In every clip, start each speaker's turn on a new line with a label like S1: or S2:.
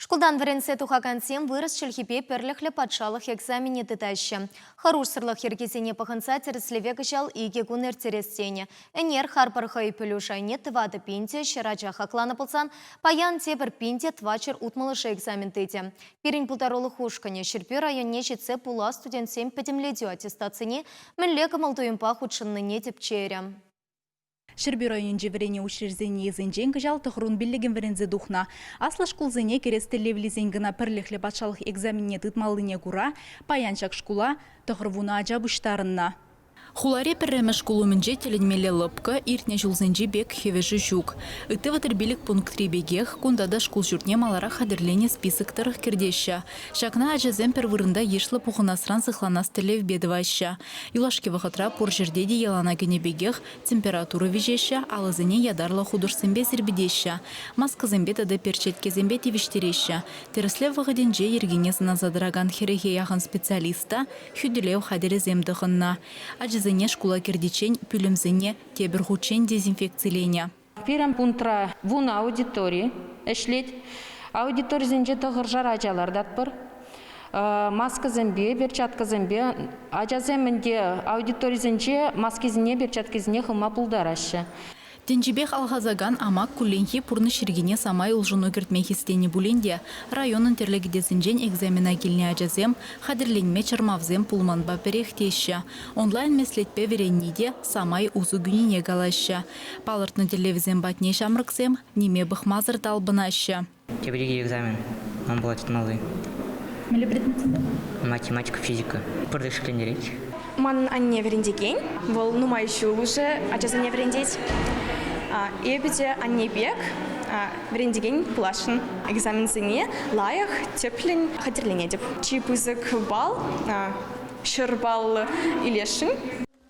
S1: Шкулдан варенсе тухакансем вырос чельхипе перлехле патшалық экзамене тытаща. Харуш сырлық еркесене паханса терслеве кышал иге гунер терестене. Энер харпарха и пелюшайне тывады пинте, щерача хаклана пылсан, паян тепер пинте твачер утмалыша экзамен тыте. Пирень пултаролы хушкане, щерпе районне щитсе пула студент 7 пятимледю аттестацини, мэллека малтуемпа худшынныне тепчеря.
S2: Шерби район жеврене учреждение зенжен кыжал тұхрун биллеген верензе духна. Асла шкулзене керестелевли зенгіна пірліхлі батшалық экзаменне тытмалыне кура, паянчак шкула тұхрвуна ажабыштарынна. Хуларе перреме школу менже теленмеле лыпка, иртне жулзенжи бек хевежи жук. Ыты ватербилик пункт 3 бегех, кундада шкул журтне малара хадерлене списоктарых кирдеща. Шакна ажазем первырында ешлы пухынасран сыхланас телев бедваща. Юлашки вахатра пор жердеди ялана гене бегех, температура вежеща, алызыне ядарла худурсембе зербедеща. Маска зембета да перчетке зембе тивиштереща. Тереслев вахаденже ергенезына задраган хереге яхан специалиста, хюделев хадере земдыхынна. Зене школа кирдичень пюлемзене тебергучень дезинфекциялене.
S3: Первым пунктра вуна аудитории эшлет. Аудитория зенже тагыржар ажалардат бар. Маска зембе, перчатка зембе. Ажаземінде аудитория зенже маска зене, перчатка зене хылма пулдарашы.
S2: Тенжибех алхазаган амак куленхи пурны шергене самай улжуну кертмехистени буленде районын терлегидесінжен экзамена келіне ажазем, хадерленме чармавзем пулманба перехтеща. Онлайн меслетпе веренниде самай узу гүнине галаща. Палыртны телевизен батне шамрыксем, неме бахмазыр талбынаща.
S4: Теория экзамен, он был отмалы. Математика, физика. Продышкленерить.
S5: Ман анне верендеген, вол нумай шулуше, ажазане верендеть. Ебете анне бег, верендеген плашын. Экзамензене лаях теплен хатерление деп. Чипузык бал, шырбал илешин.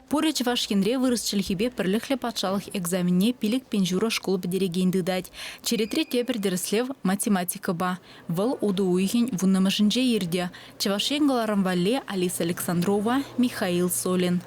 S2: Пореч вашкенре вырыс чельхибе пірліхлі патшалық экзаменне пилік пенжура школы бедерегенді дать. Черетре тепер дереслев математика ба. Выл уду уйхен вуннамышынже ерде. Чевашен галарам валле Алиса Александрова, Михаил Солин.